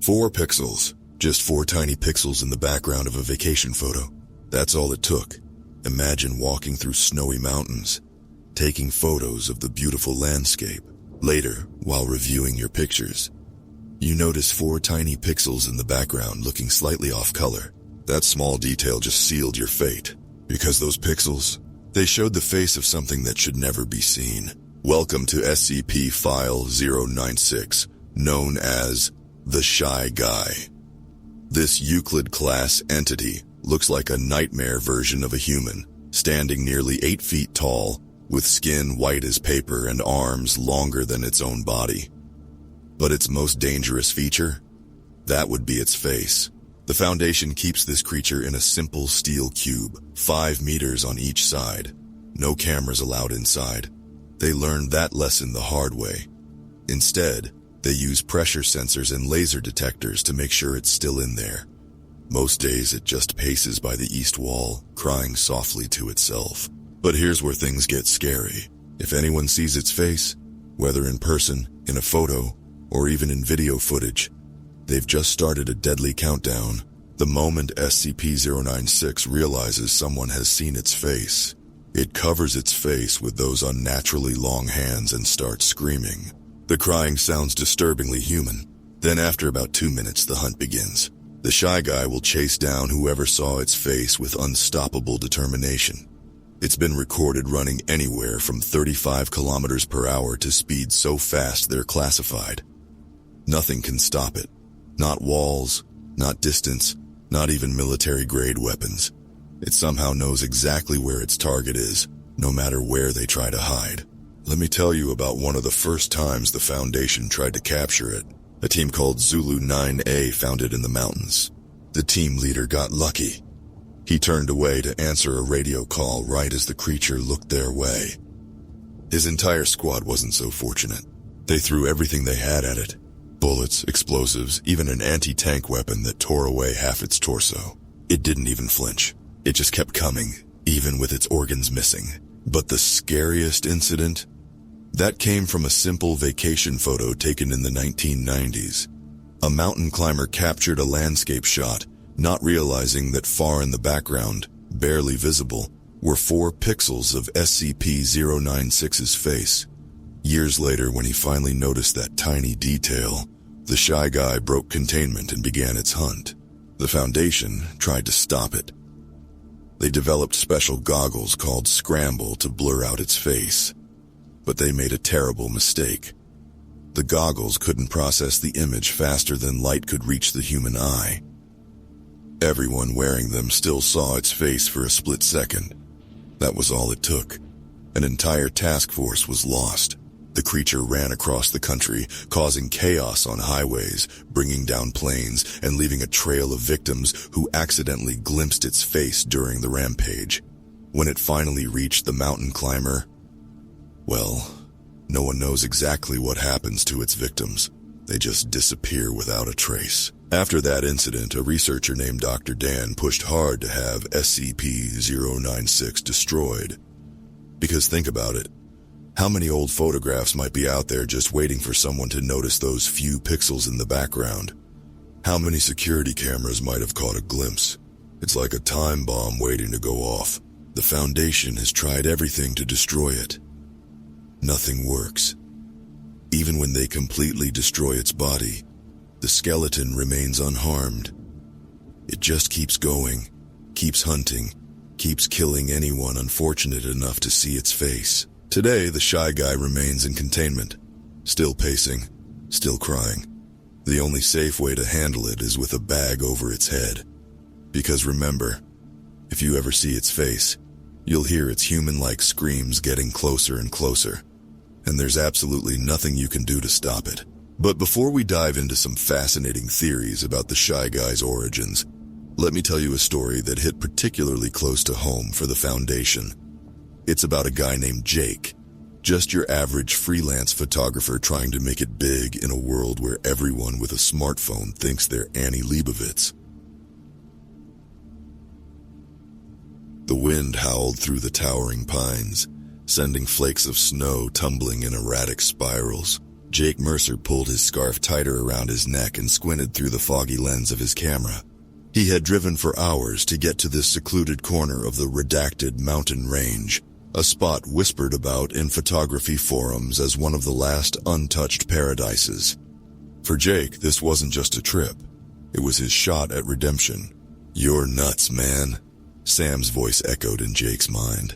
4 pixels. Just 4 tiny pixels in the background of a vacation photo. That's all it took. Imagine walking through snowy mountains, taking photos of the beautiful landscape. Later, while reviewing your pictures, you notice 4 tiny pixels in the background looking slightly off color. That small detail just sealed your fate. Because those pixels, they showed the face of something that should never be seen. Welcome to SCP File 096, known as the Shy Guy. This Euclid-class entity looks like a nightmare version of a human, standing nearly 8 feet tall, with skin white as paper and arms longer than its own body. But its most dangerous feature? That would be its face. The Foundation keeps this creature in a simple steel cube, 5 meters on each side. No cameras allowed inside. They learned that lesson the hard way. Instead, they use pressure sensors and laser detectors to make sure it's still in there. Most days it just paces by the east wall, crying softly to itself. But here's where things get scary. If anyone sees its face, whether in person, in a photo, or even in video footage, they've just started a deadly countdown. The moment SCP-096 realizes someone has seen its face, it covers its face with those unnaturally long hands and starts screaming. The crying sounds disturbingly human. Then after about 2 minutes, the hunt begins. The Shy Guy will chase down whoever saw its face with unstoppable determination. It's been recorded running anywhere from 35 kilometers per hour to speeds so fast they're classified. Nothing can stop it. Not walls, not distance, not even military-grade weapons. It somehow knows exactly where its target is, no matter where they try to hide. Let me tell you about one of the first times the Foundation tried to capture it. A team called Zulu 9A found it in the mountains. The team leader got lucky. He turned away to answer a radio call right as the creature looked their way. His entire squad wasn't so fortunate. They threw everything they had at it. Bullets, explosives, even an anti-tank weapon that tore away half its torso. It didn't even flinch. It just kept coming, even with its organs missing. But the scariest incident? That came from a simple vacation photo taken in the 1990s. A mountain climber captured a landscape shot, not realizing that far in the background, barely visible, were 4 pixels of SCP-096's face. Years later, when he finally noticed that tiny detail, the Shy Guy broke containment and began its hunt. The Foundation tried to stop it. They developed special goggles called Scramble to blur out its face. But they made a terrible mistake. The goggles couldn't process the image faster than light could reach the human eye. Everyone wearing them still saw its face for a split second. That was all it took. An entire task force was lost. The creature ran across the country, causing chaos on highways, bringing down planes, and leaving a trail of victims who accidentally glimpsed its face during the rampage. When it finally reached the mountain climber, well, no one knows exactly what happens to its victims. They just disappear without a trace. After that incident, a researcher named Dr. Dan pushed hard to have SCP-096 destroyed. Because think about it. How many old photographs might be out there just waiting for someone to notice those few pixels in the background? How many security cameras might have caught a glimpse? It's like a time bomb waiting to go off. The Foundation has tried everything to destroy it. Nothing works. Even when they completely destroy its body, the skeleton remains unharmed. It just keeps going, keeps hunting, keeps killing anyone unfortunate enough to see its face. Today, the Shy Guy remains in containment, still pacing, still crying. The only safe way to handle it is with a bag over its head. Because remember, if you ever see its face, you'll hear its human-like screams getting closer and closer, and there's absolutely nothing you can do to stop it. But before we dive into some fascinating theories about the Shy Guy's origins, let me tell you a story that hit particularly close to home for the Foundation. It's about a guy named Jake, just your average freelance photographer trying to make it big in a world where everyone with a smartphone thinks they're Annie Leibovitz. The wind howled through the towering pines, sending flakes of snow tumbling in erratic spirals. Jake Mercer pulled his scarf tighter around his neck and squinted through the foggy lens of his camera. He had driven for hours to get to this secluded corner of the redacted mountain range, a spot whispered about in photography forums as one of the last untouched paradises. For Jake, this wasn't just a trip. It was his shot at redemption. "You're nuts, man," Sam's voice echoed in Jake's mind.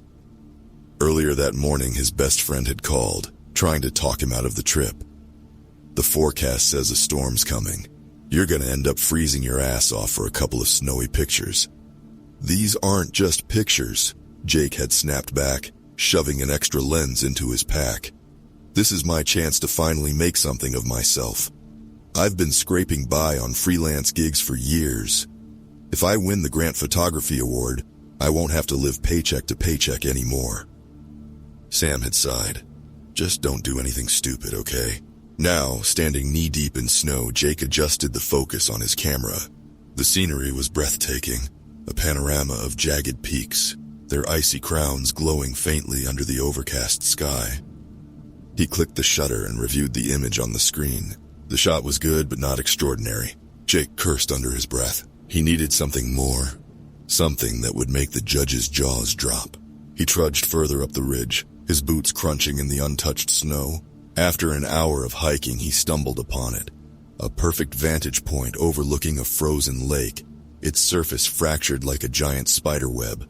Earlier that morning, his best friend had called, trying to talk him out of the trip. "The forecast says a storm's coming. You're gonna end up freezing your ass off for a couple of snowy pictures." "These aren't just pictures," Jake had snapped back, shoving an extra lens into his pack. "This is my chance to finally make something of myself. I've been scraping by on freelance gigs for years. If I win the Grant Photography Award, I won't have to live paycheck to paycheck anymore." Sam had sighed. "Just don't do anything stupid, okay?" Now, standing knee-deep in snow, Jake adjusted the focus on his camera. The scenery was breathtaking, a panorama of jagged peaks, their icy crowns glowing faintly under the overcast sky. He clicked the shutter and reviewed the image on the screen. The shot was good, but not extraordinary. Jake cursed under his breath. He needed something more, something that would make the judge's jaws drop. He trudged further up the ridge, his boots crunching in the untouched snow. After an hour of hiking, he stumbled upon it. A perfect vantage point overlooking a frozen lake, its surface fractured like a giant spider web.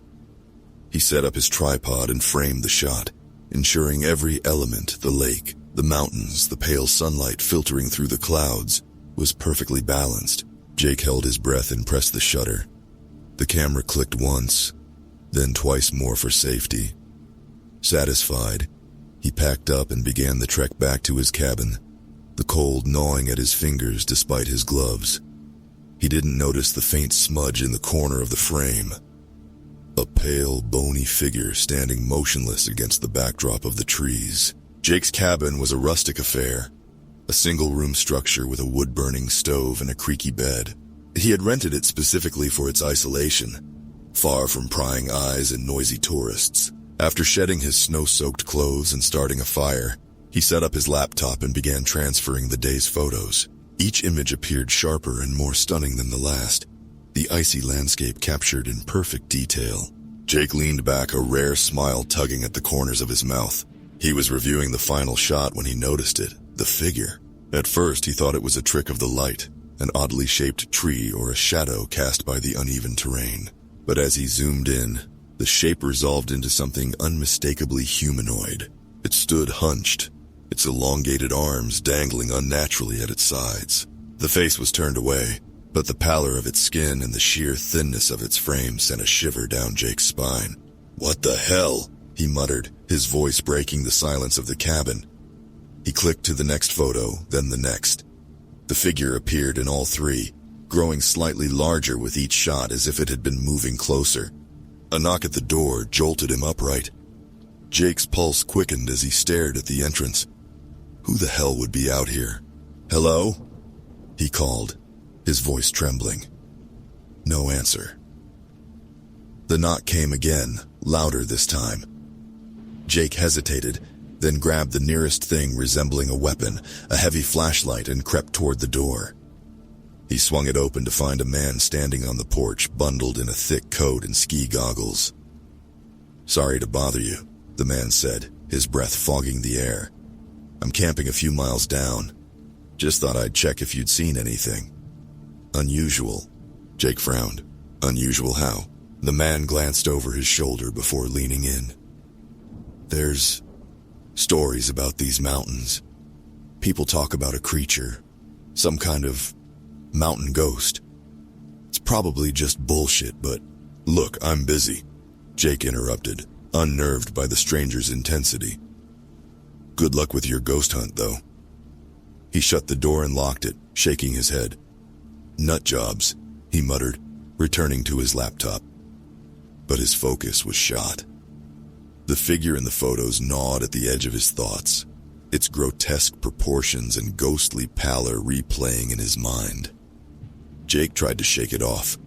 He set up his tripod and framed the shot, ensuring every element, the lake, the mountains, the pale sunlight filtering through the clouds, was perfectly balanced. Jake held his breath and pressed the shutter. The camera clicked once, then twice more for safety. Satisfied, he packed up and began the trek back to his cabin, the cold gnawing at his fingers despite his gloves. He didn't notice the faint smudge in the corner of the frame. A pale, bony figure standing motionless against the backdrop of the trees. Jake's cabin was a rustic affair, a single-room structure with a wood-burning stove and a creaky bed. He had rented it specifically for its isolation, far from prying eyes and noisy tourists. After shedding his snow-soaked clothes and starting a fire, he set up his laptop and began transferring the day's photos. Each image appeared sharper and more stunning than the last, the icy landscape captured in perfect detail. Jake leaned back, a rare smile tugging at the corners of his mouth. He was reviewing the final shot when he noticed it, the figure. At first, he thought it was a trick of the light, an oddly shaped tree or a shadow cast by the uneven terrain. But as he zoomed in, the shape resolved into something unmistakably humanoid. It stood hunched, its elongated arms dangling unnaturally at its sides. The face was turned away, but the pallor of its skin and the sheer thinness of its frame sent a shiver down Jake's spine. "What the hell?" he muttered, his voice breaking the silence of the cabin. He clicked to the next photo, then the next. The figure appeared in all three, growing slightly larger with each shot as if it had been moving closer. A knock at the door jolted him upright. Jake's pulse quickened as he stared at the entrance. Who the hell would be out here? "Hello?" he called, his voice trembling. No answer. The knock came again, louder this time. Jake hesitated, then grabbed the nearest thing resembling a weapon, a heavy flashlight, and crept toward the door. He swung it open to find a man standing on the porch, bundled in a thick coat and ski goggles. "Sorry to bother you," the man said, his breath fogging the air. "I'm camping a few miles down. Just thought I'd check if you'd seen anything." "Unusual." Jake frowned. "Unusual how?" The man glanced over his shoulder before leaning in. "There's stories about these mountains. People talk about a creature, some kind of mountain ghost. It's probably just bullshit, but..." "Look, I'm busy," Jake interrupted, unnerved by the stranger's intensity. "Good luck with your ghost hunt, though." He shut the door and locked it, shaking his head. "Nut jobs," he muttered, returning to his laptop. But his focus was shot. The figure in the photos gnawed at the edge of his thoughts, its grotesque proportions and ghostly pallor replaying in his mind. Jake tried to shake it off,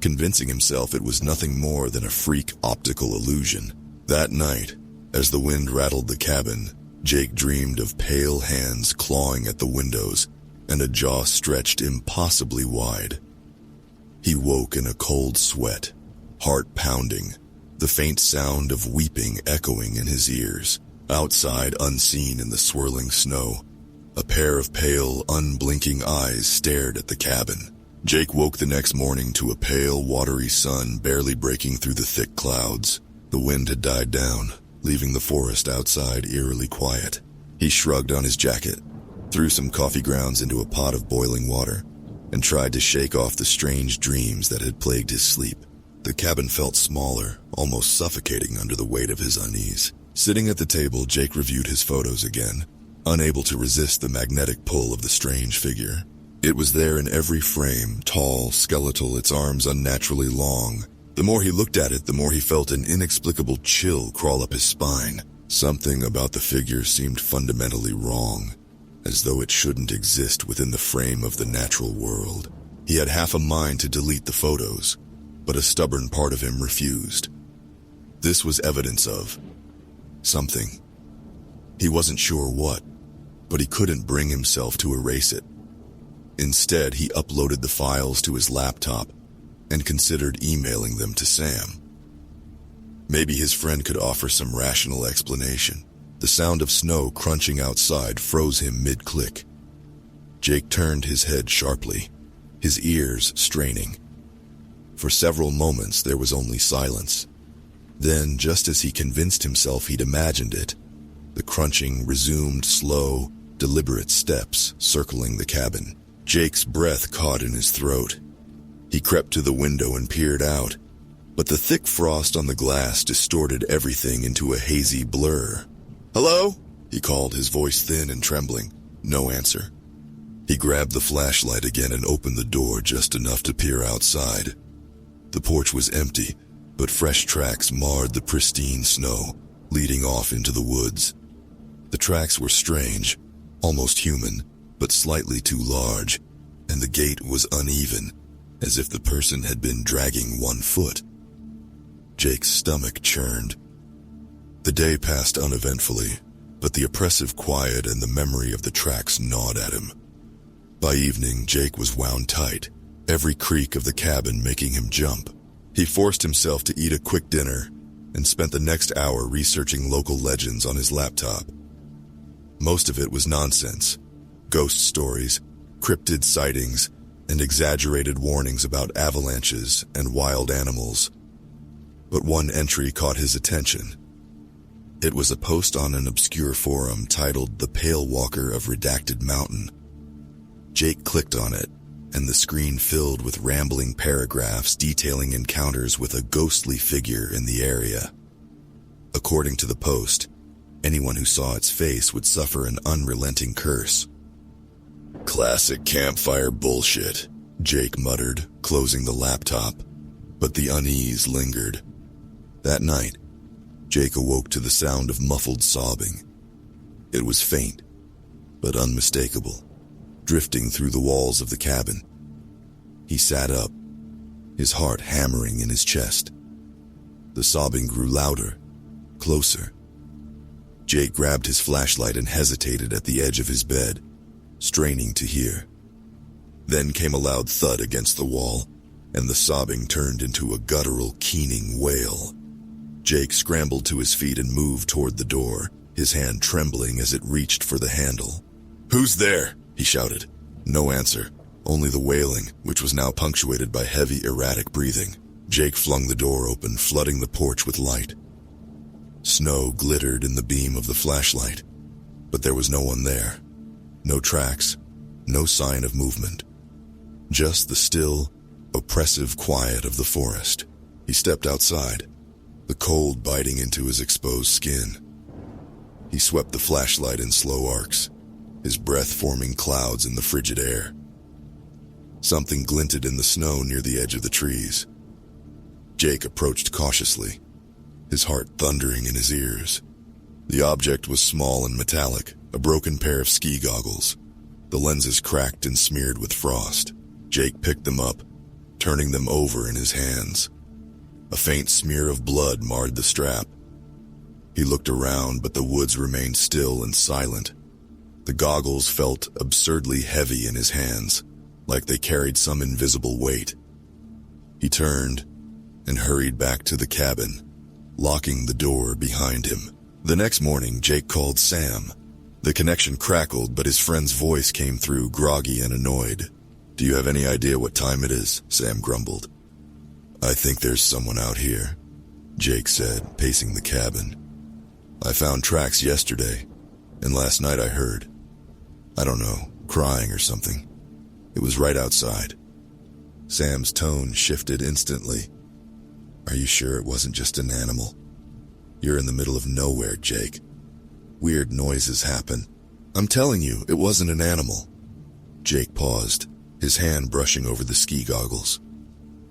convincing himself it was nothing more than a freak optical illusion. That night, as the wind rattled the cabin, Jake dreamed of pale hands clawing at the windows and a jaw stretched impossibly wide. He woke in a cold sweat, heart pounding, the faint sound of weeping echoing in his ears. Outside, unseen in the swirling snow, a pair of pale, unblinking eyes stared at the cabin. Jake woke the next morning to a pale, watery sun barely breaking through the thick clouds. The wind had died down, leaving the forest outside eerily quiet. He shrugged on his jacket, threw some coffee grounds into a pot of boiling water, and tried to shake off the strange dreams that had plagued his sleep. The cabin felt smaller, almost suffocating under the weight of his unease. Sitting at the table, Jake reviewed his photos again, unable to resist the magnetic pull of the strange figure. It was there in every frame, tall, skeletal, its arms unnaturally long. The more he looked at it, the more he felt an inexplicable chill crawl up his spine. Something about the figure seemed fundamentally wrong, as though it shouldn't exist within the frame of the natural world. He had half a mind to delete the photos, but a stubborn part of him refused. This was evidence of something. He wasn't sure what, but he couldn't bring himself to erase it. Instead, he uploaded the files to his laptop and considered emailing them to Sam. Maybe his friend could offer some rational explanation. The sound of snow crunching outside froze him mid-click. Jake turned his head sharply, his ears straining. For several moments, there was only silence. Then, just as he convinced himself he'd imagined it, the crunching resumed slow, deliberate steps circling the cabin. Jake's breath caught in his throat. He crept to the window and peered out, but the thick frost on the glass distorted everything into a hazy blur. "Hello?" he called, his voice thin and trembling. No answer. He grabbed the flashlight again and opened the door just enough to peer outside. The porch was empty, but fresh tracks marred the pristine snow, leading off into the woods. The tracks were strange, almost human, but slightly too large, and the gait was uneven, as if the person had been dragging one foot. Jake's stomach churned. The day passed uneventfully, but the oppressive quiet and the memory of the tracks gnawed at him. By evening, Jake was wound tight, every creak of the cabin making him jump. He forced himself to eat a quick dinner and spent the next hour researching local legends on his laptop. Most of it was nonsense. Ghost stories, cryptid sightings, and exaggerated warnings about avalanches and wild animals. But one entry caught his attention. It was a post on an obscure forum titled "The Pale Walker of Redacted Mountain." Jake clicked on it, and the screen filled with rambling paragraphs detailing encounters with a ghostly figure in the area. According to the post, anyone who saw its face would suffer an unrelenting curse. "Classic campfire bullshit," Jake muttered, closing the laptop, but the unease lingered. That night, Jake awoke to the sound of muffled sobbing. It was faint, but unmistakable, drifting through the walls of the cabin. He sat up, his heart hammering in his chest. The sobbing grew louder, closer. Jake grabbed his flashlight and hesitated at the edge of his bed, straining to hear. Then came a loud thud against the wall, and the sobbing turned into a guttural, keening wail. Jake scrambled to his feet and moved toward the door, his hand trembling as it reached for the handle. "Who's there?" he shouted. No answer, only the wailing, which was now punctuated by heavy, erratic breathing. Jake flung the door open, flooding the porch with light. Snow glittered in the beam of the flashlight, but there was no one there. No tracks, no sign of movement. Just the still, oppressive quiet of the forest. He stepped outside, the cold biting into his exposed skin. He swept the flashlight in slow arcs, his breath forming clouds in the frigid air. Something glinted in the snow near the edge of the trees. Jake approached cautiously, his heart thundering in his ears. The object was small and metallic, a broken pair of ski goggles, the lenses cracked and smeared with frost. Jake picked them up, turning them over in his hands. A faint smear of blood marred the strap. He looked around, but the woods remained still and silent. The goggles felt absurdly heavy in his hands, like they carried some invisible weight. He turned and hurried back to the cabin, locking the door behind him. The next morning, Jake called Sam. The connection crackled, but his friend's voice came through groggy and annoyed. "Do you have any idea what time it is?" Sam grumbled. "I think there's someone out here," Jake said, pacing the cabin. "I found tracks yesterday, and last night I heard, I don't know, crying or something. It was right outside." Sam's tone shifted instantly. "Are you sure it wasn't just an animal? You're in the middle of nowhere, Jake. Weird noises happen. I'm telling you, it wasn't an animal." Jake paused, his hand brushing over the ski goggles.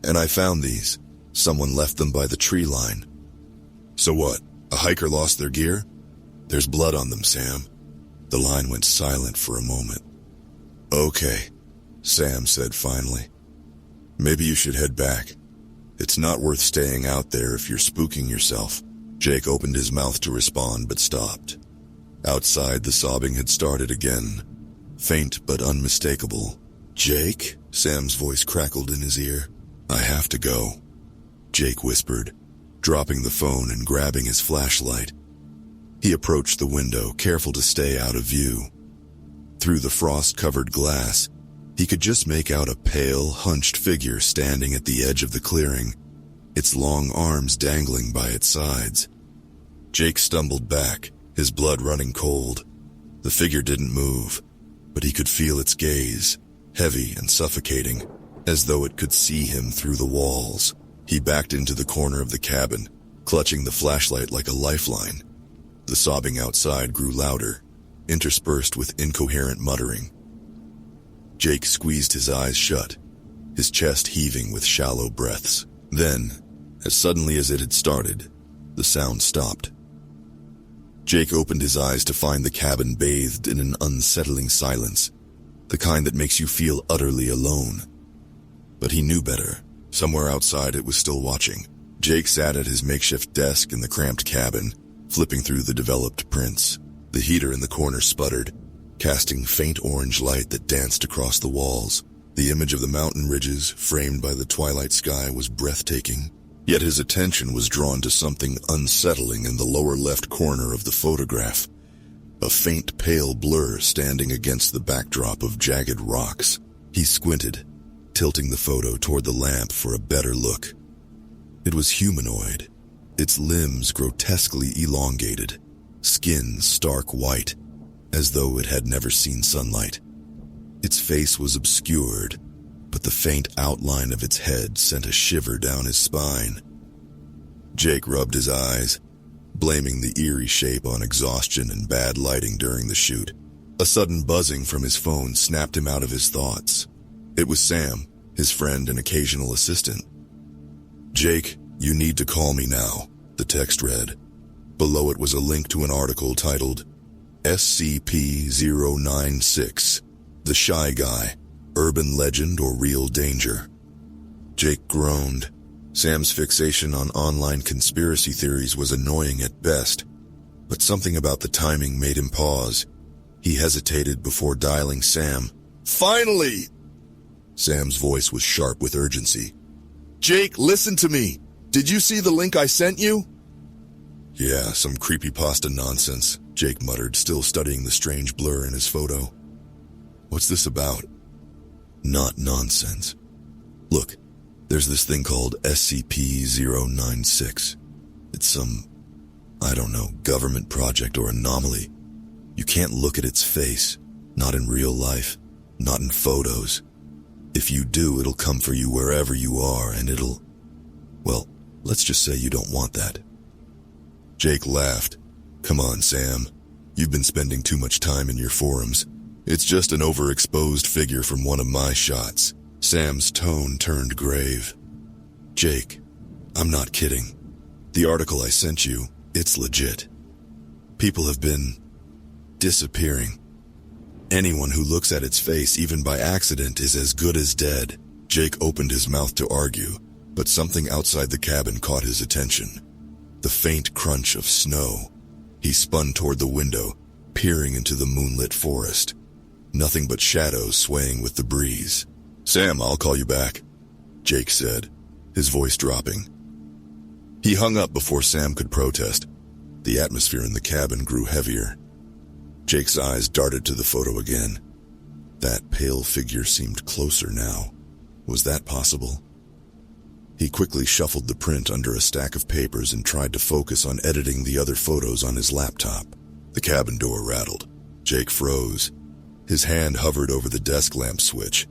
"And I found these. Someone left them by the tree line." "So what? A hiker lost their gear?" "There's blood on them, Sam." The line went silent for a moment. "Okay," Sam said finally. "Maybe you should head back. It's not worth staying out there if you're spooking yourself." Jake opened his mouth to respond but stopped. Outside, the sobbing had started again, faint but unmistakable. "Jake?" Sam's voice crackled in his ear. "I have to go," Jake whispered, dropping the phone and grabbing his flashlight. He approached the window, careful to stay out of view. Through the frost-covered glass, he could just make out a pale, hunched figure standing at the edge of the clearing, its long arms dangling by its sides. Jake stumbled back, his blood running cold. The figure didn't move, but he could feel its gaze, heavy and suffocating, as though it could see him through the walls. He backed into the corner of the cabin, clutching the flashlight like a lifeline. The sobbing outside grew louder, interspersed with incoherent muttering. Jake squeezed his eyes shut, his chest heaving with shallow breaths. Then, as suddenly as it had started, the sound stopped. Jake opened his eyes to find the cabin bathed in an unsettling silence, the kind that makes you feel utterly alone. But he knew better. Somewhere outside it was still watching. Jake sat at his makeshift desk in the cramped cabin, flipping through the developed prints. The heater in the corner sputtered, casting faint orange light that danced across the walls. The image of the mountain ridges, framed by the twilight sky, was breathtaking. Yet his attention was drawn to something unsettling in the lower left corner of the photograph. A faint pale blur standing against the backdrop of jagged rocks. He squinted, tilting the photo toward the lamp for a better look. It was humanoid, its limbs grotesquely elongated, skin stark white, as though it had never seen sunlight. Its face was obscured, but the faint outline of its head sent a shiver down his spine. Jake rubbed his eyes, blaming the eerie shape on exhaustion and bad lighting during the shoot. A sudden buzzing from his phone snapped him out of his thoughts. It was Sam, his friend and occasional assistant. "Jake, you need to call me now," the text read. Below it was a link to an article titled SCP-096, The Shy Guy, Urban Legend or Real Danger. Jake groaned. Sam's fixation on online conspiracy theories was annoying at best, but something about the timing made him pause. He hesitated before dialing Sam. "Finally!" Sam's voice was sharp with urgency. "Jake, listen to me. Did you see the link I sent you?" "Yeah, some creepypasta nonsense," Jake muttered, still studying the strange blur in his photo. "What's this about?" "Not nonsense. Look, there's this thing called SCP-096. It's some, I don't know, government project or anomaly. You can't look at its face, not in real life, not in photos. If you do, it'll come for you wherever you are, and well, let's just say you don't want that." Jake laughed. "Come on, Sam. You've been spending too much time in your forums. It's just an overexposed figure from one of my shots." Sam's tone turned grave. "Jake, I'm not kidding. The article I sent you, it's legit. People have been disappearing. Anyone who looks at its face, even by accident, is as good as dead." Jake opened his mouth to argue, but something outside the cabin caught his attention. The faint crunch of snow, He spun toward the window, peering into the moonlit forest. Nothing but shadows swaying with the breeze. "Sam, I'll call you back," Jake said, his voice dropping. He hung up before Sam could protest. The atmosphere in the cabin grew heavier. Jake's eyes darted to the photo again. That pale figure seemed closer now. Was that possible? He quickly shuffled the print under a stack of papers and tried to focus on editing the other photos on his laptop. The cabin door rattled. Jake froze. His hand hovered over the desk lamp switch.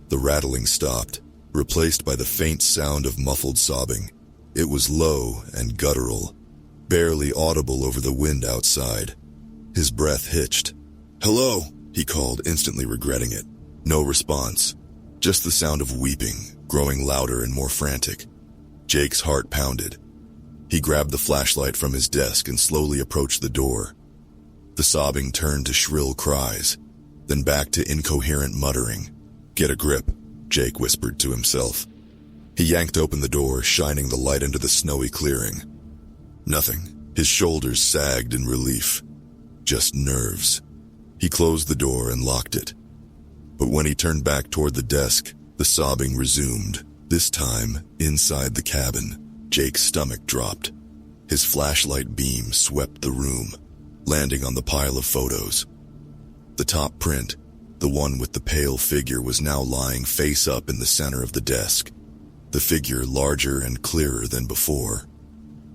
The rattling stopped, replaced by the faint sound of muffled sobbing. It was low and guttural, barely audible over the wind outside. His breath hitched. "Hello," he called, instantly regretting it. No response. Just the sound of weeping, growing louder and more frantic. Jake's heart pounded. He grabbed the flashlight from his desk and slowly approached the door. The sobbing turned to shrill cries, then back to incoherent muttering. "Get a grip," Jake whispered to himself. He yanked open the door, shining the light into the snowy clearing. Nothing. His shoulders sagged in relief. Just nerves. He closed the door and locked it. But when he turned back toward the desk, the sobbing resumed. This time, inside the cabin, Jake's stomach dropped. His flashlight beam swept the room, landing on the pile of photos. The top print, the one with the pale figure, was now lying face up in the center of the desk. The figure larger and clearer than before.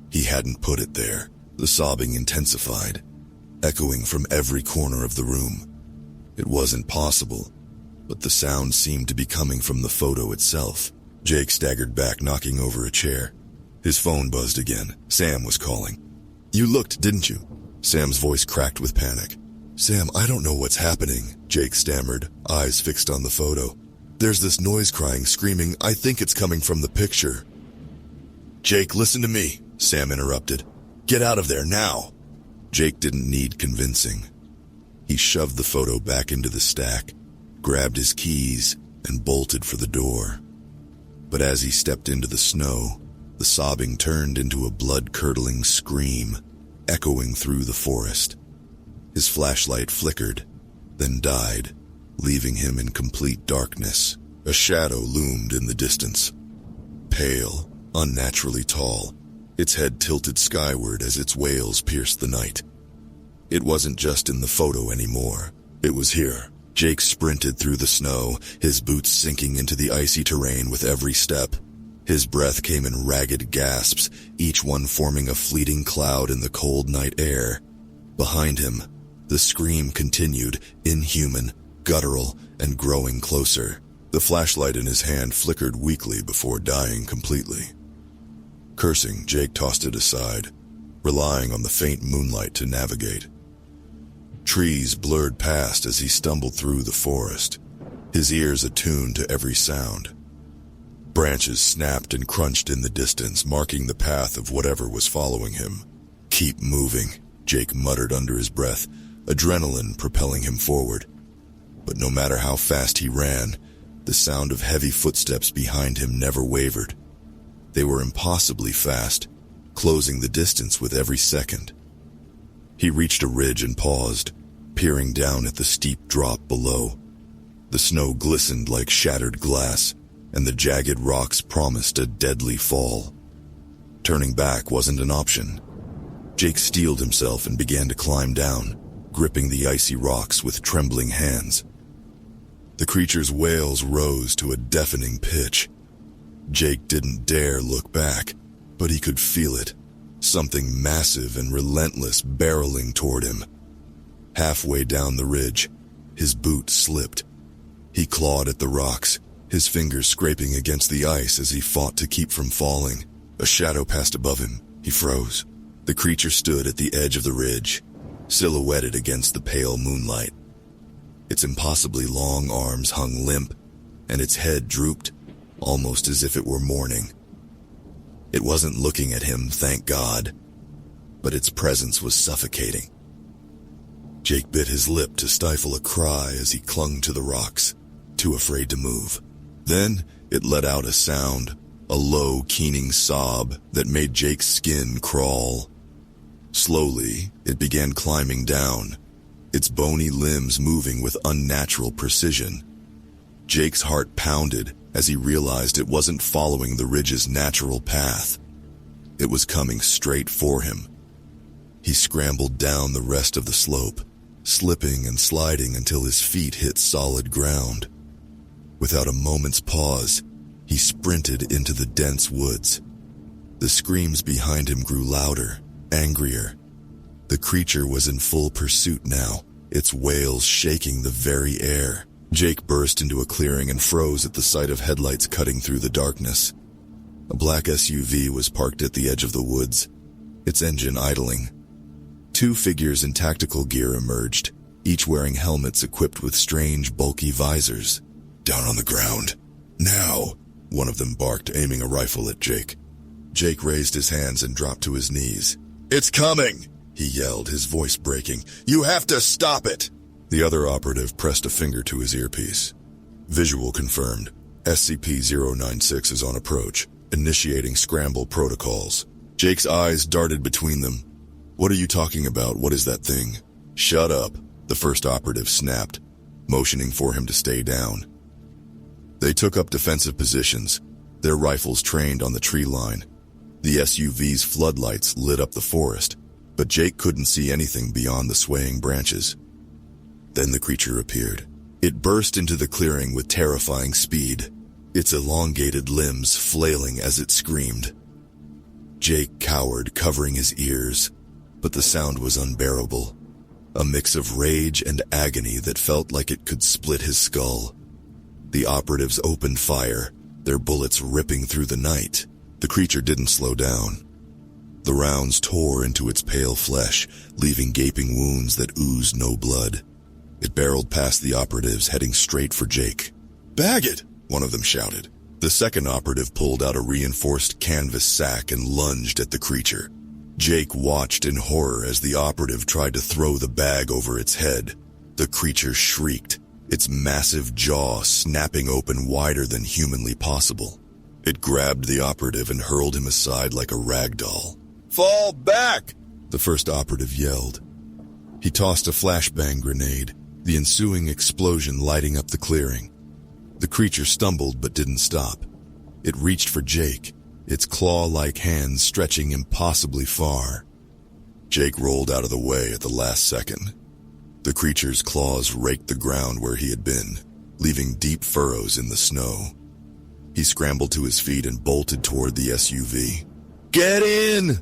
He hadn't put it there. The sobbing intensified, echoing from every corner of the room. It wasn't possible, but the sound seemed to be coming from the photo itself. Jake staggered back, knocking over a chair. His phone buzzed again. Sam was calling. "You looked, didn't you?" Sam's voice cracked with panic. "Sam, I don't know what's happening," Jake stammered, eyes fixed on the photo. "There's this noise, crying, screaming. I think it's coming from the picture." "Jake, listen to me," Sam interrupted. "Get out of there, now." Jake didn't need convincing. He shoved the photo back into the stack, grabbed his keys, and bolted for the door. But as he stepped into the snow, the sobbing turned into a blood-curdling scream, echoing through the forest. His flashlight flickered, then died, leaving him in complete darkness. A shadow loomed in the distance. Pale, unnaturally tall, its head tilted skyward as its wails pierced the night. It wasn't just in the photo anymore. It was here. Jake sprinted through the snow, his boots sinking into the icy terrain with every step. His breath came in ragged gasps, each one forming a fleeting cloud in the cold night air. Behind him, the scream continued, inhuman, guttural, and growing closer. The flashlight in his hand flickered weakly before dying completely. Cursing, Jake tossed it aside, relying on the faint moonlight to navigate. Trees blurred past as he stumbled through the forest, his ears attuned to every sound. Branches snapped and crunched in the distance, marking the path of whatever was following him. "Keep moving," Jake muttered under his breath, adrenaline propelling him forward. But no matter how fast he ran, the sound of heavy footsteps behind him never wavered. They were impossibly fast, closing the distance with every second. He reached a ridge and paused, peering down at the steep drop below. The snow glistened like shattered glass, and the jagged rocks promised a deadly fall. Turning back wasn't an option. Jake steeled himself and began to climb down, gripping the icy rocks with trembling hands. The creature's wails rose to a deafening pitch. Jake didn't dare look back, but he could feel it. Something massive and relentless barreling toward him. Halfway down the ridge, his boot slipped. He clawed at the rocks, his fingers scraping against the ice as he fought to keep from falling. A shadow passed above him. He froze. The creature stood at the edge of the ridge, silhouetted against the pale moonlight. Its impossibly long arms hung limp, and its head drooped, almost as if it were mourning. It wasn't looking at him, thank God, but its presence was suffocating. Jake bit his lip to stifle a cry as he clung to the rocks, too afraid to move. Then it let out a sound, a low, keening sob that made Jake's skin crawl. Slowly, it began climbing down, its bony limbs moving with unnatural precision. Jake's heart pounded as he realized it wasn't following the ridge's natural path. It was coming straight for him. He scrambled down the rest of the slope, slipping and sliding until his feet hit solid ground. Without a moment's pause, he sprinted into the dense woods. The screams behind him grew louder, angrier. The creature was in full pursuit now, its wails shaking the very air. Jake burst into a clearing and froze at the sight of headlights cutting through the darkness. A black SUV was parked at the edge of the woods, its engine idling. Two figures in tactical gear emerged, each wearing helmets equipped with strange, bulky visors. "Down on the ground. Now!" one of them barked, aiming a rifle at Jake. Jake raised his hands and dropped to his knees. "It's coming!" he yelled, his voice breaking. "You have to stop it!" The other operative pressed a finger to his earpiece. Visual confirmed. SCP-096 is on approach, initiating scramble protocols. Jake's eyes darted between them. "What are you talking about? What is that thing?" "Shut up," the first operative snapped, motioning for him to stay down. They took up defensive positions, their rifles trained on the tree line. The SUV's floodlights lit up the forest, but Jake couldn't see anything beyond the swaying branches. Then the creature appeared. It burst into the clearing with terrifying speed, its elongated limbs flailing as it screamed. Jake cowered, covering his ears, but the sound was unbearable, a mix of rage and agony that felt like it could split his skull. The operatives opened fire, their bullets ripping through the night. The creature didn't slow down. The rounds tore into its pale flesh, leaving gaping wounds that oozed no blood. It barreled past the operatives, heading straight for Jake. "Bag it!" one of them shouted. The second operative pulled out a reinforced canvas sack and lunged at the creature. Jake watched in horror as the operative tried to throw the bag over its head. The creature shrieked, its massive jaw snapping open wider than humanly possible. It grabbed the operative and hurled him aside like a rag doll. "Fall back!" the first operative yelled. He tossed a flashbang grenade, the ensuing explosion lighting up the clearing. The creature stumbled but didn't stop. It reached for Jake, its claw-like hands stretching impossibly far. Jake rolled out of the way at the last second. The creature's claws raked the ground where he had been, leaving deep furrows in the snow. He scrambled to his feet and bolted toward the SUV. "Get in!"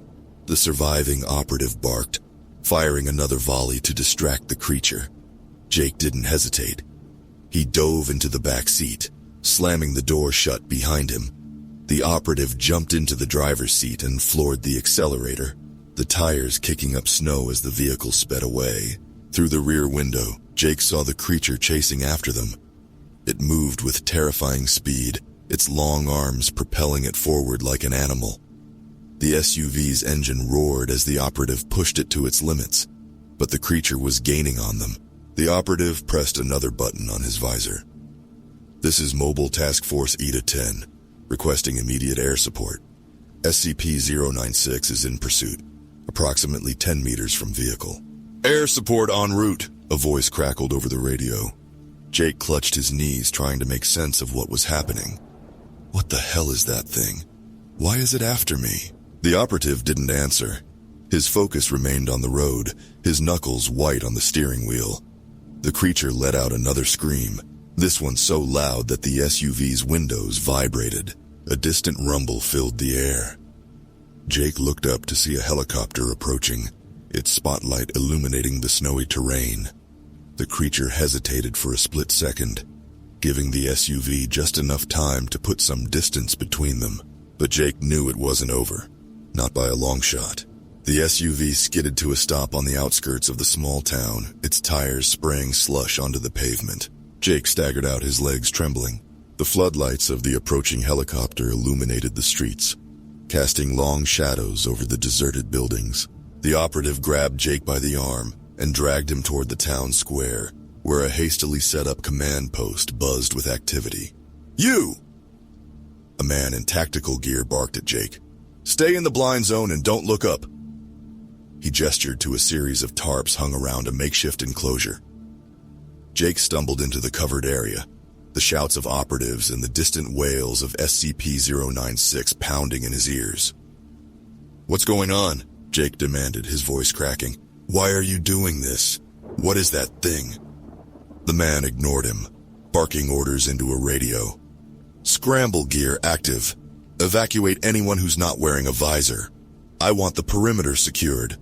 the surviving operative barked, firing another volley to distract the creature. Jake didn't hesitate. He dove into the back seat, slamming the door shut behind him. The operative jumped into the driver's seat and floored the accelerator, the tires kicking up snow as the vehicle sped away. Through the rear window, Jake saw the creature chasing after them. It moved with terrifying speed, its long arms propelling it forward like an animal. The SUV's engine roared as the operative pushed it to its limits, but the creature was gaining on them. The operative pressed another button on his visor. "This is Mobile Task Force ETA-10, requesting immediate air support. SCP-096 is in pursuit, approximately 10 meters from vehicle." "Air support en route," a voice crackled over the radio. Jake clutched his knees, trying to make sense of what was happening. What the hell is that thing? Why is it after me? The operative didn't answer. His focus remained on the road, his knuckles white on the steering wheel. The creature let out another scream, this one so loud that the SUV's windows vibrated. A distant rumble filled the air. Jake looked up to see a helicopter approaching, its spotlight illuminating the snowy terrain. The creature hesitated for a split second, giving the SUV just enough time to put some distance between them. But Jake knew it wasn't over, not by a long shot. The SUV skidded to a stop on the outskirts of the small town, its tires spraying slush onto the pavement. Jake staggered out, his legs trembling. The floodlights of the approaching helicopter illuminated the streets, casting long shadows over the deserted buildings. The operative grabbed Jake by the arm and dragged him toward the town square, where a hastily set-up command post buzzed with activity. "You!" A man in tactical gear barked at Jake. "Stay in the blind zone and don't look up." He gestured to a series of tarps hung around a makeshift enclosure. Jake stumbled into the covered area, the shouts of operatives and the distant wails of SCP-096 pounding in his ears. "What's going on?" Jake demanded, his voice cracking. "Why are you doing this? What is that thing?" The man ignored him, barking orders into a radio. "Scramble gear active. Evacuate anyone who's not wearing a visor. I want the perimeter secured.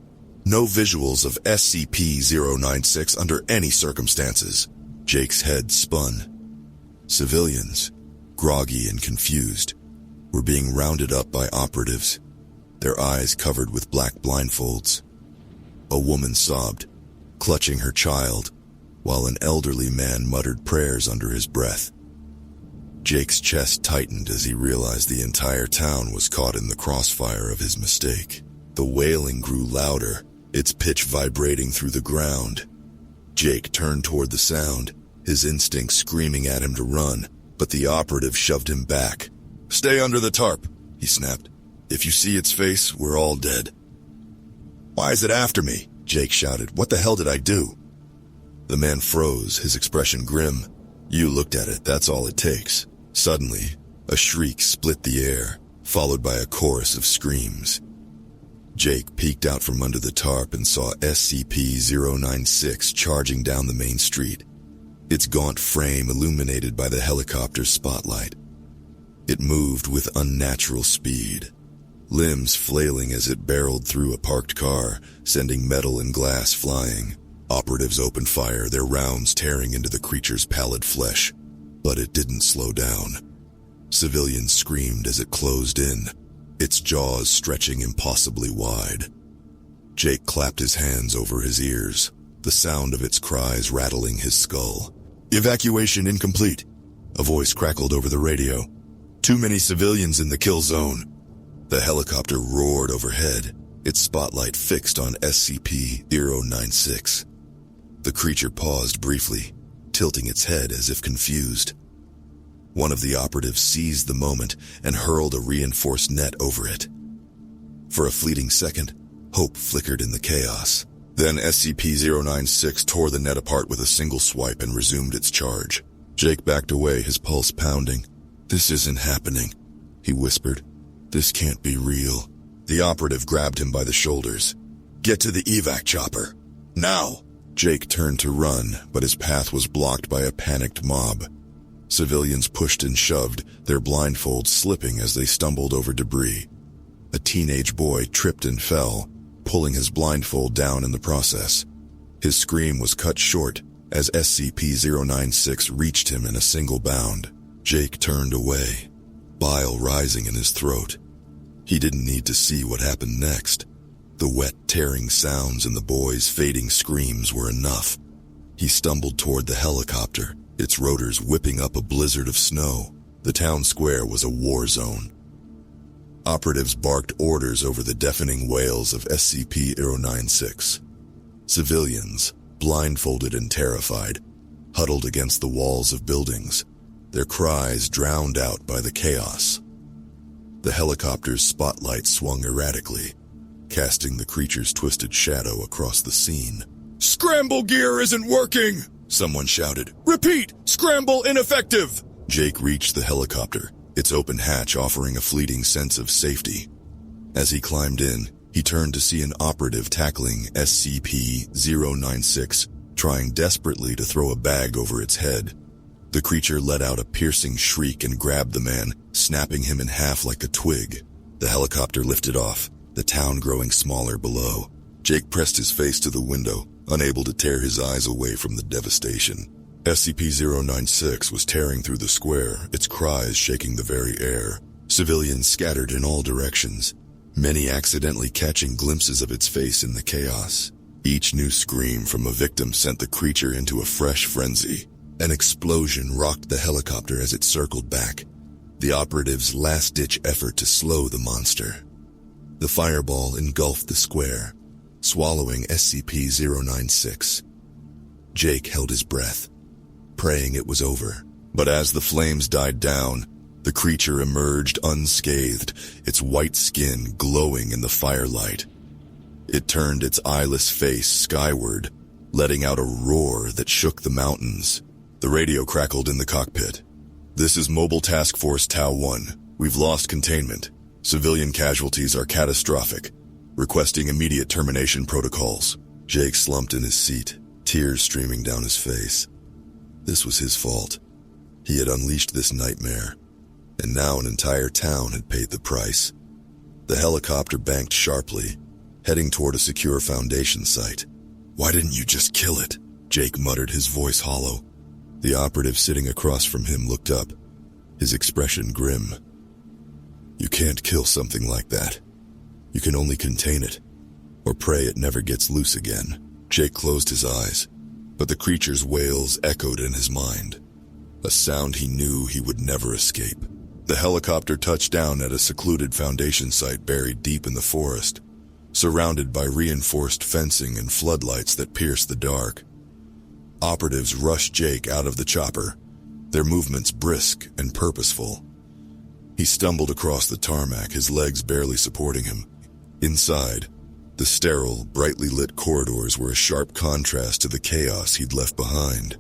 No visuals of SCP-096 under any circumstances." Jake's head spun. Civilians, groggy and confused, were being rounded up by operatives, their eyes covered with black blindfolds. A woman sobbed, clutching her child, while an elderly man muttered prayers under his breath. Jake's chest tightened as he realized the entire town was caught in the crossfire of his mistake. The wailing grew louder, its pitch vibrating through the ground. Jake turned toward the sound, his instincts screaming at him to run, but the operative shoved him back. "Stay under the tarp," he snapped. "If you see its face, we're all dead." "Why is it after me?" Jake shouted. "What the hell did I do?" The man froze, his expression grim. "You looked at it, that's all it takes." Suddenly, a shriek split the air, followed by a chorus of screams. Jake peeked out from under the tarp and saw SCP-096 charging down the main street, its gaunt frame illuminated by the helicopter's spotlight. It moved with unnatural speed, limbs flailing as it barreled through a parked car, sending metal and glass flying. Operatives opened fire, their rounds tearing into the creature's pallid flesh, but it didn't slow down. Civilians screamed as it closed in, its jaws stretching impossibly wide. Jake clapped his hands over his ears, the sound of its cries rattling his skull. "Evacuation incomplete," a voice crackled over the radio. "Too many civilians in the kill zone." The helicopter roared overhead, its spotlight fixed on SCP-096. The creature paused briefly, tilting its head as if confused. One of the operatives seized the moment and hurled a reinforced net over it. For a fleeting second, hope flickered in the chaos. Then SCP-096 tore the net apart with a single swipe and resumed its charge. Jake backed away, his pulse pounding. "This isn't happening," he whispered. "This can't be real." The operative grabbed him by the shoulders. "Get to the evac chopper. Now!" Jake turned to run, but his path was blocked by a panicked mob. Civilians pushed and shoved, their blindfolds slipping as they stumbled over debris. A teenage boy tripped and fell, pulling his blindfold down in the process. His scream was cut short as SCP-096 reached him in a single bound. Jake turned away, bile rising in his throat. He didn't need to see what happened next. The wet, tearing sounds and the boy's fading screams were enough. He stumbled toward the helicopter, its rotors whipping up a blizzard of snow. The town square was a war zone. Operatives barked orders over the deafening wails of SCP-096. Civilians, blindfolded and terrified, huddled against the walls of buildings, their cries drowned out by the chaos. The helicopter's spotlight swung erratically, casting the creature's twisted shadow across the scene. "Scramble gear isn't working!" someone shouted. "Repeat! Scramble ineffective!" Jake reached the helicopter, its open hatch offering a fleeting sense of safety. As he climbed in, he turned to see an operative tackling SCP-096, trying desperately to throw a bag over its head. The creature let out a piercing shriek and grabbed the man, snapping him in half like a twig. The helicopter lifted off, the town growing smaller below. Jake pressed his face to the window, unable to tear his eyes away from the devastation. SCP-096 was tearing through the square, its cries shaking the very air. Civilians scattered in all directions, many accidentally catching glimpses of its face in the chaos. Each new scream from a victim sent the creature into a fresh frenzy. An explosion rocked the helicopter as it circled back, the operative's last-ditch effort to slow the monster. The fireball engulfed the square, swallowing SCP-096. Jake held his breath, praying it was over. But as the flames died down, the creature emerged unscathed, its white skin glowing in the firelight. It turned its eyeless face skyward, letting out a roar that shook the mountains. The radio crackled in the cockpit. "This is Mobile Task Force Tau 1. We've lost containment. Civilian casualties are catastrophic. Requesting immediate termination protocols." Jake slumped in his seat, tears streaming down his face. This was his fault. He had unleashed this nightmare, and now an entire town had paid the price. The helicopter banked sharply, heading toward a secure Foundation site. "Why didn't you just kill it?" Jake muttered, his voice hollow. The operative sitting across from him looked up, his expression grim. "You can't kill something like that. You can only contain it, or pray it never gets loose again." Jake closed his eyes, but the creature's wails echoed in his mind, a sound he knew he would never escape. The helicopter touched down at a secluded Foundation site buried deep in the forest, surrounded by reinforced fencing and floodlights that pierced the dark. Operatives rushed Jake out of the chopper, their movements brisk and purposeful. He stumbled across the tarmac, his legs barely supporting him. Inside, the sterile, brightly lit corridors were a sharp contrast to the chaos he'd left behind.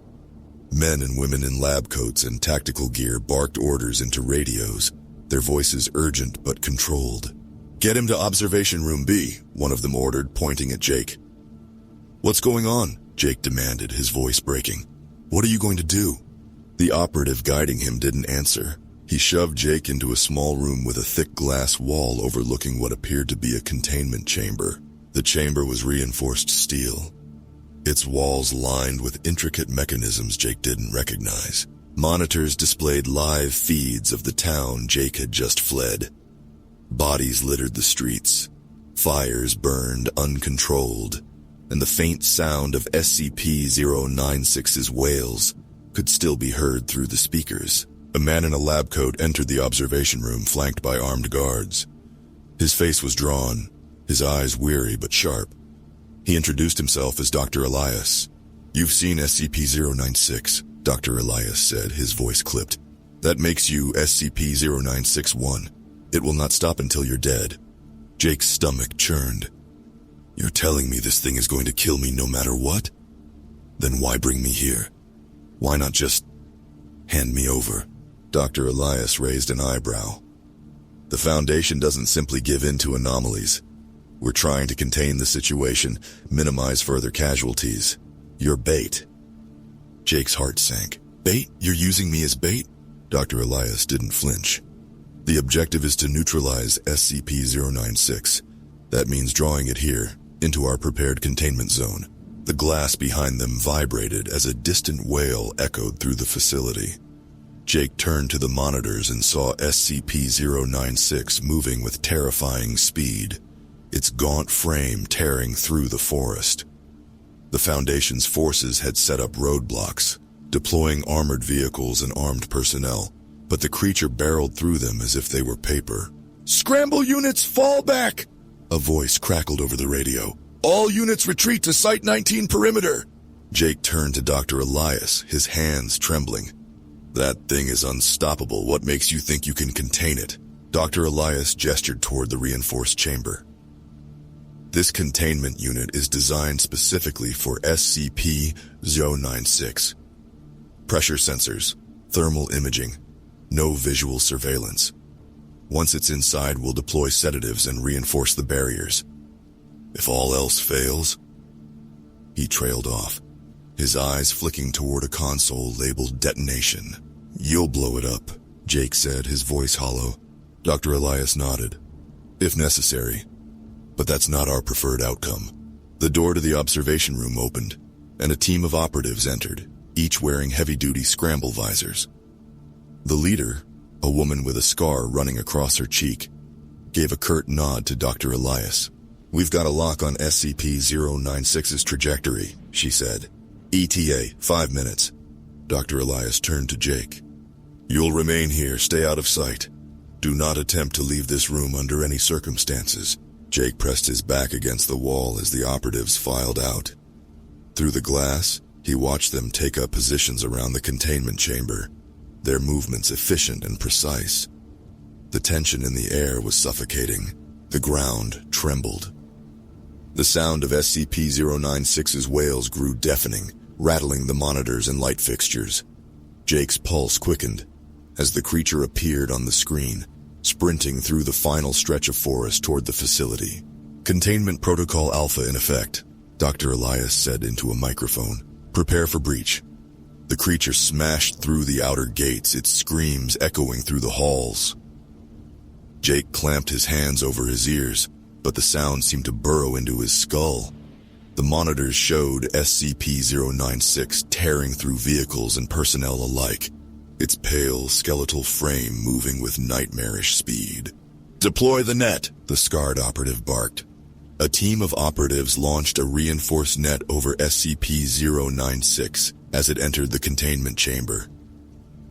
Men and women in lab coats and tactical gear barked orders into radios, their voices urgent but controlled. "Get him to Observation Room B," one of them ordered, pointing at Jake. "What's going on?" Jake demanded, his voice breaking. "What are you going to do?" The operative guiding him didn't answer. He shoved Jake into a small room with a thick glass wall overlooking what appeared to be a containment chamber. The chamber was reinforced steel, its walls lined with intricate mechanisms Jake didn't recognize. Monitors displayed live feeds of the town Jake had just fled. Bodies littered the streets. Fires burned uncontrolled, and the faint sound of SCP-096's wails could still be heard through the speakers. A man in a lab coat entered the observation room, flanked by armed guards. His face was drawn, his eyes weary but sharp. He introduced himself as Dr. Elias. "You've seen SCP-096, Dr. Elias said, his voice clipped. "That makes you SCP-096-1. It will not stop until you're dead." Jake's stomach churned. "You're telling me this thing is going to kill me no matter what? Then why bring me here? Why not just hand me over?" Dr. Elias raised an eyebrow. "The Foundation doesn't simply give in to anomalies. We're trying to contain the situation, minimize further casualties. You're bait." Jake's heart sank. "Bait? You're using me as bait?" Dr. Elias didn't flinch. "The objective is to neutralize SCP-096. That means drawing it here, into our prepared containment zone." The glass behind them vibrated as a distant wail echoed through the facility. Jake turned to the monitors and saw SCP-096 moving with terrifying speed, its gaunt frame tearing through the forest. The Foundation's forces had set up roadblocks, deploying armored vehicles and armed personnel, but the creature barreled through them as if they were paper. "Scramble units, fall back!" a voice crackled over the radio. "All units retreat to Site 19 perimeter." Jake turned to Dr. Elias, his hands trembling. "That thing is unstoppable. What makes you think you can contain it?" Dr. Elias gestured toward the reinforced chamber. "This containment unit is designed specifically for SCP-096. Pressure sensors, thermal imaging, no visual surveillance. Once it's inside, we'll deploy sedatives and reinforce the barriers. If all else fails..." He trailed off, his eyes flicking toward a console labeled detonation. "You'll blow it up," Jake said, his voice hollow. Dr. Elias nodded. "If necessary. But that's not our preferred outcome." The door to the observation room opened, and a team of operatives entered, each wearing heavy-duty scramble visors. The leader, a woman with a scar running across her cheek, gave a curt nod to Dr. Elias. "We've got a lock on SCP-096's trajectory," she said. "ETA, 5 minutes." Dr. Elias turned to Jake. "You'll remain here, stay out of sight. Do not attempt to leave this room under any circumstances." Jake pressed his back against the wall as the operatives filed out. Through the glass, he watched them take up positions around the containment chamber, their movements efficient and precise. The tension in the air was suffocating. The ground trembled. The sound of SCP-096's wails grew deafening, rattling the monitors and light fixtures. Jake's pulse quickened as the creature appeared on the screen, sprinting through the final stretch of forest toward the facility. "Containment Protocol Alpha in effect," Dr. Elias said into a microphone. "Prepare for breach." The creature smashed through the outer gates, its screams echoing through the halls. Jake clamped his hands over his ears, but the sound seemed to burrow into his skull. The monitors showed SCP-096 tearing through vehicles and personnel alike, its pale, skeletal frame moving with nightmarish speed. "Deploy the net," the scarred operative barked. A team of operatives launched a reinforced net over SCP-096 as it entered the containment chamber.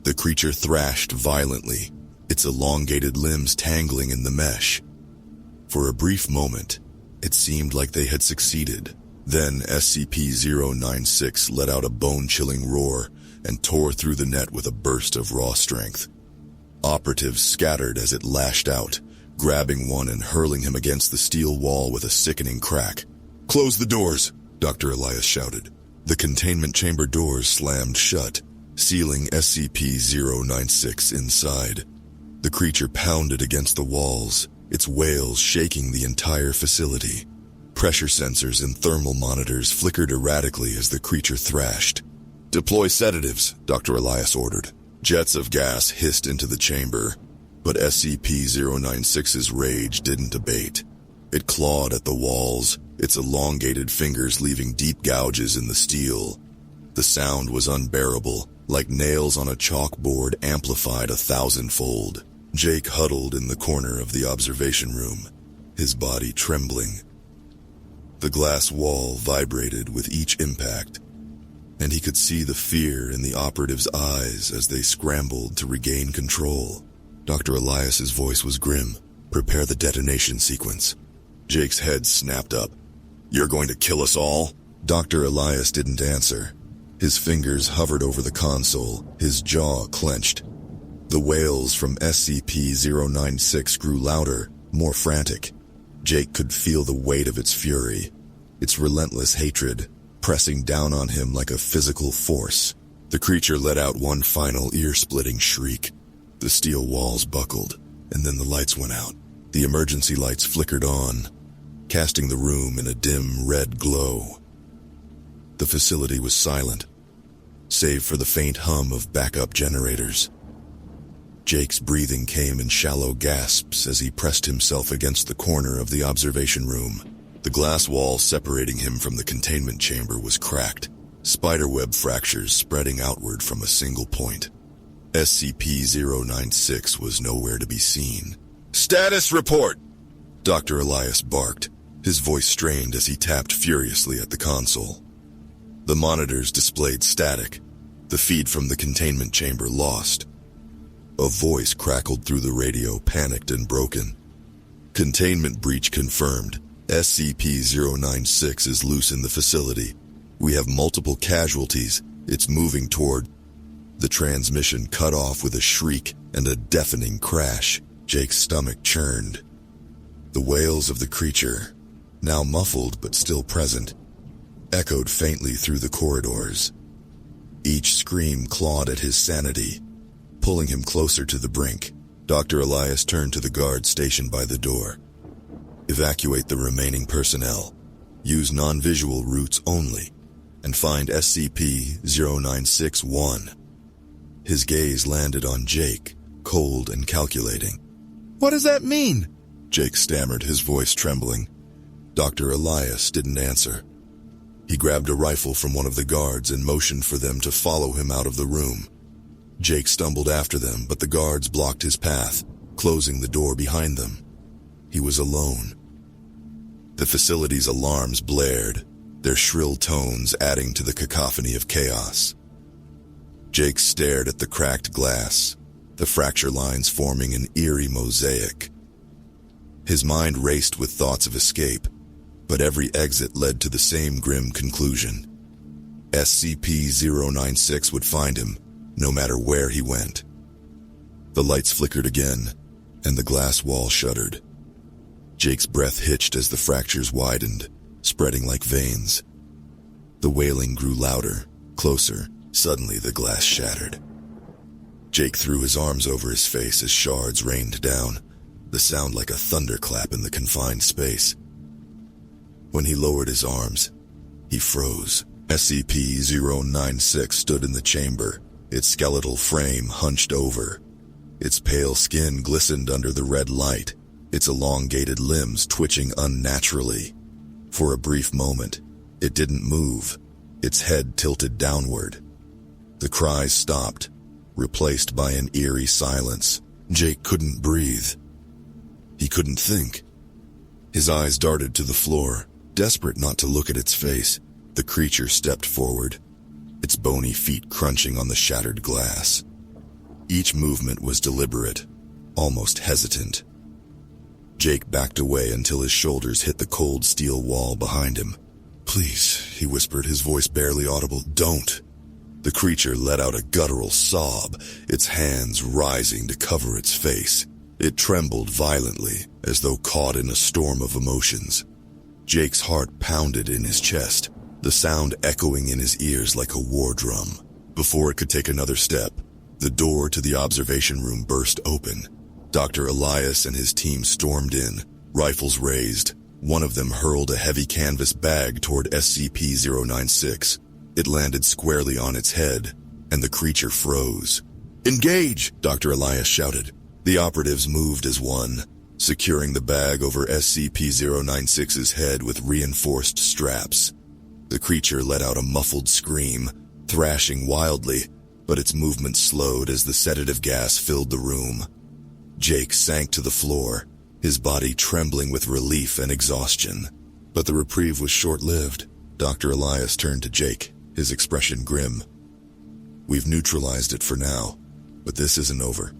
The creature thrashed violently, its elongated limbs tangling in the mesh. For a brief moment, it seemed like they had succeeded. Then SCP-096 let out a bone-chilling roar and tore through the net with a burst of raw strength. Operatives scattered as it lashed out, grabbing one and hurling him against the steel wall with a sickening crack. "Close the doors," Dr. Elias shouted. The containment chamber doors slammed shut, sealing SCP-096 inside. The creature pounded against the walls, its wails shaking the entire facility. Pressure sensors and thermal monitors flickered erratically as the creature thrashed. "Deploy sedatives," Dr. Elias ordered. Jets of gas hissed into the chamber, but SCP-096's rage didn't abate. It clawed at the walls, its elongated fingers leaving deep gouges in the steel. The sound was unbearable, like nails on a chalkboard amplified 1,000-fold. Jake huddled in the corner of the observation room, his body trembling. The glass wall vibrated with each impact, and he could see the fear in the operatives' eyes as they scrambled to regain control. Dr. Elias's voice was grim. "Prepare the detonation sequence." Jake's head snapped up. "You're going to kill us all?" Dr. Elias didn't answer. His fingers hovered over the console, his jaw clenched. The wails from SCP-096 grew louder, more frantic. Jake could feel the weight of its fury, its relentless hatred, pressing down on him like a physical force. The creature let out one final ear-splitting shriek. The steel walls buckled, and then the lights went out. The emergency lights flickered on, casting the room in a dim red glow. The facility was silent, save for the faint hum of backup generators. Jake's breathing came in shallow gasps as he pressed himself against the corner of the observation room. The glass wall separating him from the containment chamber was cracked, spiderweb fractures spreading outward from a single point. SCP-096 was nowhere to be seen. "Status report!" Dr. Elias barked, his voice strained as he tapped furiously at the console. The monitors displayed static, the feed from the containment chamber lost. A voice crackled through the radio, panicked and broken. "Containment breach confirmed. SCP-096 is loose in the facility. We have multiple casualties. It's moving toward..." The transmission cut off with a shriek and a deafening crash. Jake's stomach churned. The wails of the creature, now muffled but still present, echoed faintly through the corridors. Each scream clawed at his sanity, pulling him closer to the brink. Dr. Elias turned to the guard stationed by the door. "Evacuate the remaining personnel. Use non-visual routes only, and find SCP-096-1. His gaze landed on Jake, cold and calculating. "What does that mean?" Jake stammered, his voice trembling. Dr. Elias didn't answer. He grabbed a rifle from one of the guards and motioned for them to follow him out of the room. Jake stumbled after them, but the guards blocked his path, closing the door behind them. He was alone. The facility's alarms blared, their shrill tones adding to the cacophony of chaos. Jake stared at the cracked glass, the fracture lines forming an eerie mosaic. His mind raced with thoughts of escape, but every exit led to the same grim conclusion. SCP-096 would find him, no matter where he went. The lights flickered again, and the glass wall shuddered. Jake's breath hitched as the fractures widened, spreading like veins. The wailing grew louder, closer. Suddenly, the glass shattered. Jake threw his arms over his face as shards rained down, the sound like a thunderclap in the confined space. When he lowered his arms, he froze. SCP-096 stood in the chamber, its skeletal frame hunched over. Its pale skin glistened under the red light, its elongated limbs twitching unnaturally. For a brief moment, it didn't move, its head tilted downward. The cries stopped, replaced by an eerie silence. Jake couldn't breathe. He couldn't think. His eyes darted to the floor, desperate not to look at its face. The creature stepped forward, its bony feet crunching on the shattered glass. Each movement was deliberate, almost hesitant. Jake backed away until his shoulders hit the cold steel wall behind him. "Please," he whispered, his voice barely audible, "don't." The creature let out a guttural sob, its hands rising to cover its face. It trembled violently, as though caught in a storm of emotions. Jake's heart pounded in his chest, the sound echoing in his ears like a war drum. Before it could take another step, the door to the observation room burst open. Dr. Elias and his team stormed in, rifles raised. One of them hurled a heavy canvas bag toward SCP-096. It landed squarely on its head, and the creature froze. "Engage!" Dr. Elias shouted. The operatives moved as one, securing the bag over SCP-096's head with reinforced straps. The creature let out a muffled scream, thrashing wildly, but its movement slowed as the sedative gas filled the room. Jake sank to the floor, his body trembling with relief and exhaustion. But the reprieve was short-lived. Dr. Elias turned to Jake, his expression grim. "We've neutralized it for now, but this isn't over.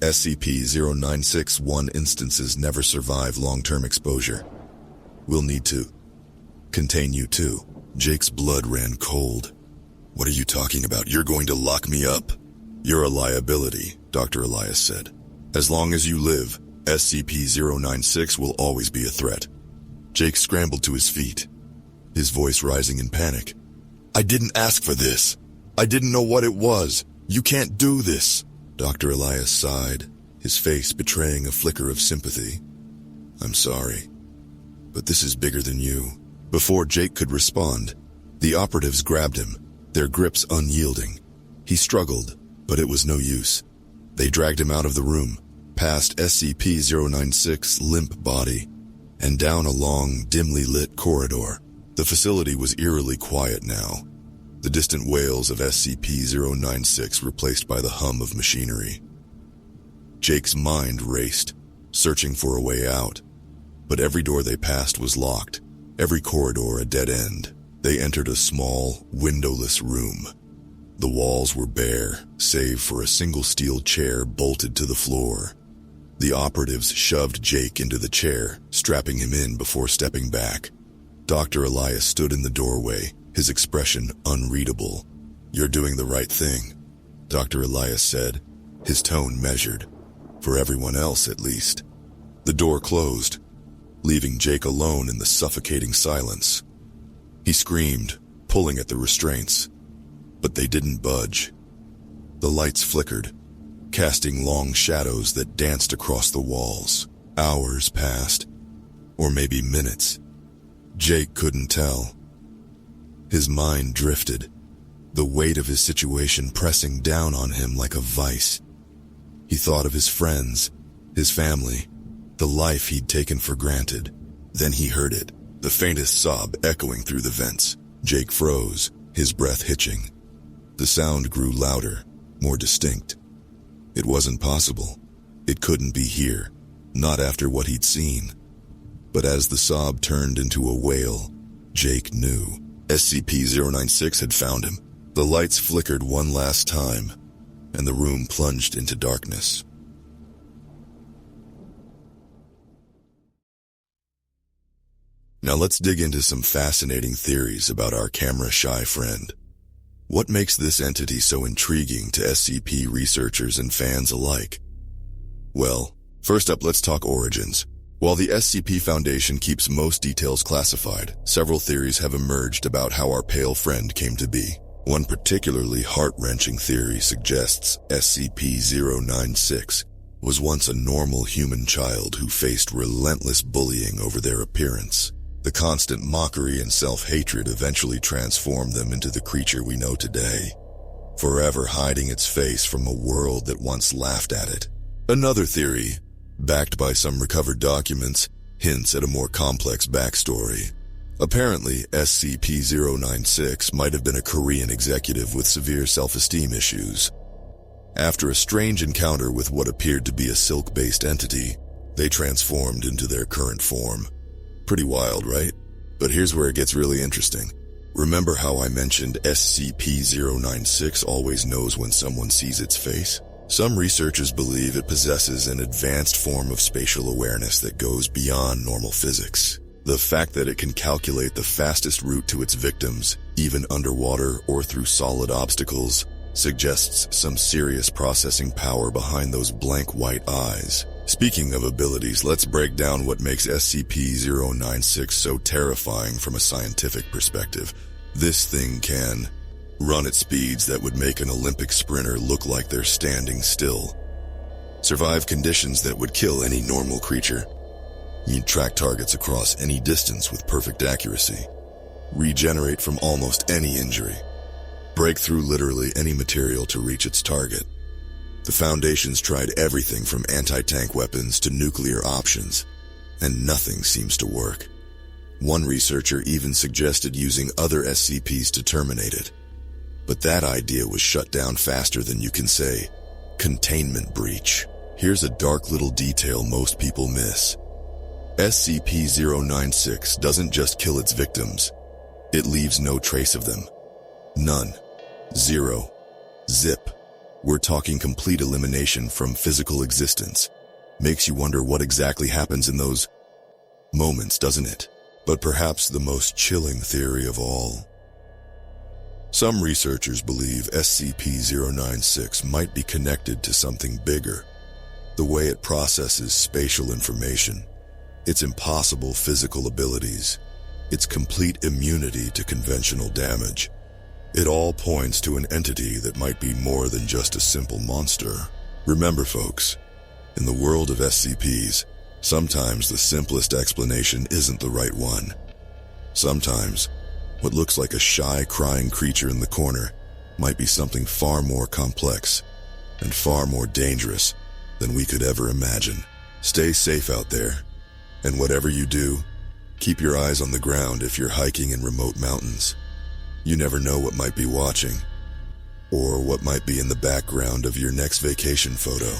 SCP-096-1 instances never survive long-term exposure. We'll need to contain you too." Jake's blood ran cold. "What are you talking about? You're going to lock me up?" "You're a liability," Dr. Elias said. "As long as you live, SCP-096 will always be a threat." Jake scrambled to his feet, his voice rising in panic. "I didn't ask for this. I didn't know what it was. You can't do this." Dr. Elias sighed, his face betraying a flicker of sympathy. "I'm sorry, but this is bigger than you." Before Jake could respond, the operatives grabbed him, their grips unyielding. He struggled, but it was no use. They dragged him out of the room, past SCP-096's limp body, and down a long, dimly lit corridor. The facility was eerily quiet now, the distant wails of SCP-096 replaced by the hum of machinery. Jake's mind raced, searching for a way out. But every door they passed was locked, every corridor a dead end. They entered a small, windowless room. The walls were bare, save for a single steel chair bolted to the floor. The operatives shoved Jake into the chair, strapping him in before stepping back. Dr. Elias stood in the doorway, his expression unreadable. "You're doing the right thing," Dr. Elias said, his tone measured. For everyone else, at least. The door closed, leaving Jake alone in the suffocating silence. He screamed, pulling at the restraints, but they didn't budge. The lights flickered, casting long shadows that danced across the walls. Hours passed, or maybe minutes. Jake couldn't tell. His mind drifted, the weight of his situation pressing down on him like a vice. He thought of his friends, his family, the life he'd taken for granted. Then he heard it, the faintest sob echoing through the vents. Jake froze, his breath hitching. The sound grew louder, more distinct. It wasn't possible. It couldn't be here, not after what he'd seen. But as the sob turned into a wail, Jake knew. SCP-096 had found him. The lights flickered one last time, and the room plunged into darkness. Now let's dig into some fascinating theories about our camera-shy friend. What makes this entity so intriguing to SCP researchers and fans alike? Well, first up, let's talk origins. While the SCP Foundation keeps most details classified, several theories have emerged about how our pale friend came to be. One particularly heart-wrenching theory suggests SCP-096 was once a normal human child who faced relentless bullying over their appearance. The constant mockery and self-hatred eventually transformed them into the creature we know today, forever hiding its face from a world that once laughed at it. Another theory, backed by some recovered documents, hints at a more complex backstory. Apparently, SCP-096 might have been a Korean executive with severe self-esteem issues. After a strange encounter with what appeared to be a silk-based entity, they transformed into their current form. Pretty wild, right? But here's where it gets really interesting. Remember how I mentioned SCP-096 always knows when someone sees its face? Some researchers believe it possesses an advanced form of spatial awareness that goes beyond normal physics. The fact that it can calculate the fastest route to its victims, even underwater or through solid obstacles, suggests some serious processing power behind those blank white eyes. Speaking of abilities, let's break down what makes SCP-096 so terrifying from a scientific perspective. This thing can run at speeds that would make an Olympic sprinter look like they're standing still, survive conditions that would kill any normal creature, you'd track targets across any distance with perfect accuracy, regenerate from almost any injury, break through literally any material to reach its target. The Foundation's tried everything from anti-tank weapons to nuclear options, and nothing seems to work. One researcher even suggested using other SCPs to terminate it. But that idea was shut down faster than you can say containment breach. Here's a dark little detail most people miss. SCP-096 doesn't just kill its victims, it leaves no trace of them. None. Zero. Zip. We're talking complete elimination from physical existence. Makes you wonder what exactly happens in those moments, doesn't it? But perhaps the most chilling theory of all. Some researchers believe SCP-096 might be connected to something bigger. The way it processes spatial information, its impossible physical abilities, its complete immunity to conventional damage. It all points to an entity that might be more than just a simple monster. Remember, folks, in the world of SCPs, sometimes the simplest explanation isn't the right one. Sometimes, what looks like a shy, crying creature in the corner might be something far more complex and far more dangerous than we could ever imagine. Stay safe out there, and whatever you do, keep your eyes on the ground if you're hiking in remote mountains. You never know what might be watching, or what might be in the background of your next vacation photo.